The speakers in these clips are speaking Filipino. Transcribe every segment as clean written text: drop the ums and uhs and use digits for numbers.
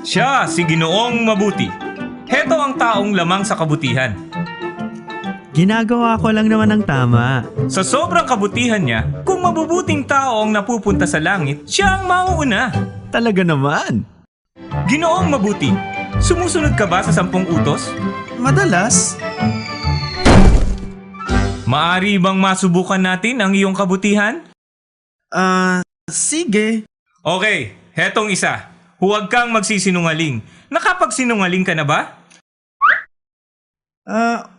Siya si Ginoong Mabuti. Heto ang taong lamang sa kabutihan. Ginagawa ko lang naman ang tama. Sa sobrang kabutihan niya, kung mabubuting tao ang napupunta sa langit, siya ang mauuna. Talaga naman. Ginoong Mabuti, sumusunod ka ba sa 10 utos? Madalas. Maari bang masubukan natin ang iyong kabutihan? Sige. Okay, hetong isa. Huwag kang magsisinungaling. Nakapagsinungaling ka na ba?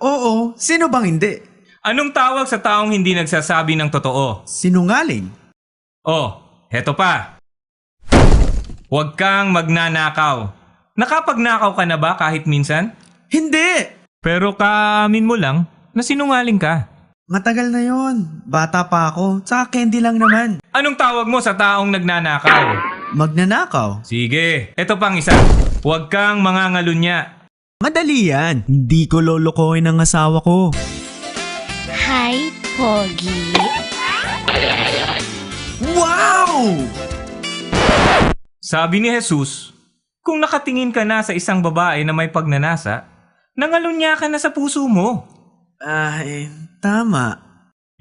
Oo. Sino bang hindi? Anong tawag sa taong hindi nagsasabi ng totoo? Sinungaling. Oh, heto pa. Huwag kang magnanakaw. Nakapagnakaw ka na ba kahit minsan? Hindi! Pero kaamin mo lang na sinungaling ka. Matagal na yon. Bata pa ako. Tsaka candy lang naman. Anong tawag mo sa taong nagnanakaw? Magnanakaw. Sige, eto pang isa. Huwag kang mangangalunya. Madali yan. Hindi ko lolokohin ang asawa ko. Hi, Pogi. Wow! Sabi ni Jesus, kung nakatingin ka na sa isang babae na may pagnanasa, nangalunya ka na sa puso mo. Tama.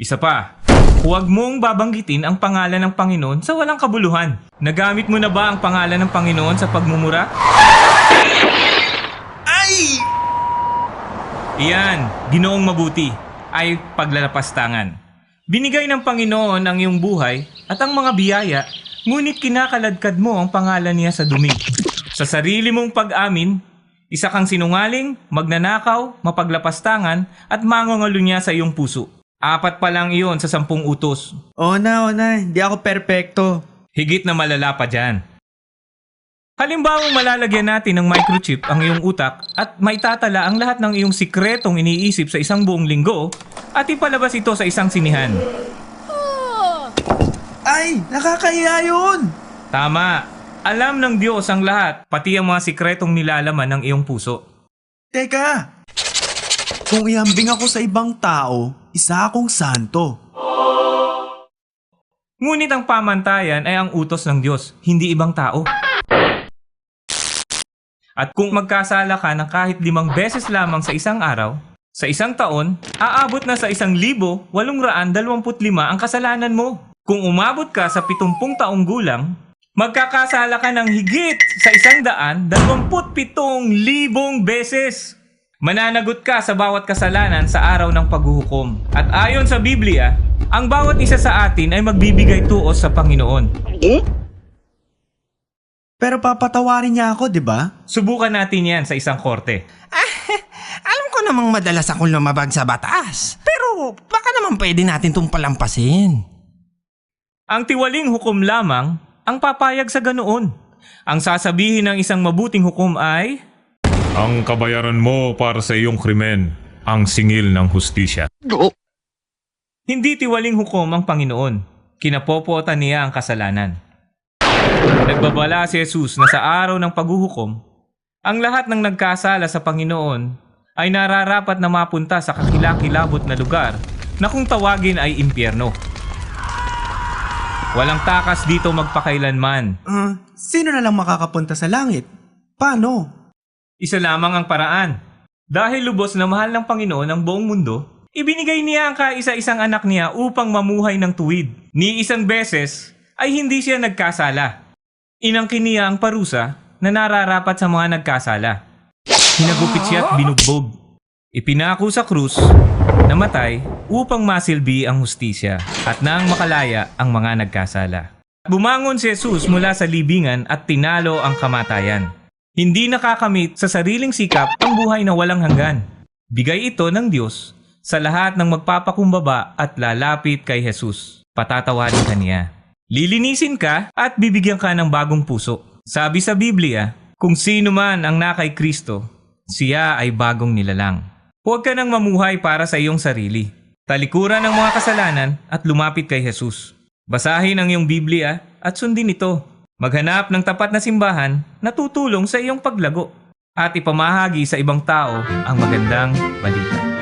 Isa pa, huwag mong babanggitin ang pangalan ng Panginoon sa walang kabuluhan. Nagamit mo na ba ang pangalan ng Panginoon sa pagmumura? Ay! Iyan, Ginoong Mabuti, ay paglalapastangan. Binigay ng Panginoon ang iyong buhay at ang mga biyaya, ngunit kinakaladkad mo ang pangalan niya sa dumi. Sa sarili mong pag-amin, isa kang sinungaling, magnanakaw, mapaglapastangan at mangangalunya sa iyong puso. 4 pa lang iyon sa 10 utos. O na. Hindi ako perpekto. Higit na malala pa dyan. Halimbawa malalagyan natin ng microchip ang iyong utak at maitatala ang lahat ng iyong sikretong iniisip sa isang buong linggo at ipalabas ito sa isang sinihan. Ay! Nakakahiya yun! Tama. Alam ng Diyos ang lahat, pati ang mga sikretong nilalaman ng iyong puso. Teka! Kung ihambing ako sa ibang tao, isa akong santo. Ngunit ang pamantayan ay ang utos ng Diyos, hindi ibang tao. At kung magkasala ka ng kahit 5 beses lamang sa isang araw, sa isang taon, aabot na sa 1,825 ang kasalanan mo. Kung umabot ka sa 70 taong gulang, magkakasala ka ng higit sa 127,000 beses. Mananagot ka sa bawat kasalanan sa araw ng paghuhukom. At ayon sa Biblia, ang bawat isa sa atin ay magbibigay tuos sa Panginoon. Pero papatawarin niya ako, di ba? Subukan natin yan sa isang korte. Alam ko namang madalas akong lumabag sa batas. Pero baka naman pwede natin itong palampasin. Ang tiwaling hukom lamang ang papayag sa ganoon. Ang sasabihin ng isang mabuting hukom ay, Ang kabayaran mo para sa iyong krimen, ang singil ng hustisya. hindi tiwaling hukom ang Panginoon. Kinapopotan niya ang kasalanan. Nagbabala si Jesus na sa araw ng paghuhukom, ang lahat ng nagkasala sa Panginoon ay nararapat na mapunta sa kakilakilabot na lugar na kung tawagin ay impyerno. Walang takas dito magpakailanman. Sino na lang makakapunta sa langit? Paano? Isa lamang ang paraan. Dahil lubos na mahal ng Panginoon ang buong mundo, ibinigay niya ang kaisa-isang anak niya upang mamuhay ng tuwid. Ni isang beses ay hindi siya nagkasala. Inangkin niya ang parusa na nararapat sa mga nagkasala. Hinagupit siya at binugbog. Ipinako sa krus, namatay upang masilbi ang hustisya at nang makalaya ang mga nagkasala. Bumangon si Jesus mula sa libingan at tinalo ang kamatayan. Hindi nakakamit sa sariling sikap ang buhay na walang hanggan. Bigay ito ng Diyos sa lahat ng magpapakumbaba at lalapit kay Jesus. Patatawarin ka niya. Lilinisin ka at bibigyan ka ng bagong puso. Sabi sa Biblia, kung sino man ang nakay Kristo, siya ay bagong nilalang. Huwag ka nang mamuhay para sa iyong sarili. Talikuran ang mga kasalanan at lumapit kay Jesus. Basahin ang iyong Biblia at sundin ito. Maghanap ng tapat na simbahan na tutulong sa iyong paglago at ipamahagi sa ibang tao ang magandang balita.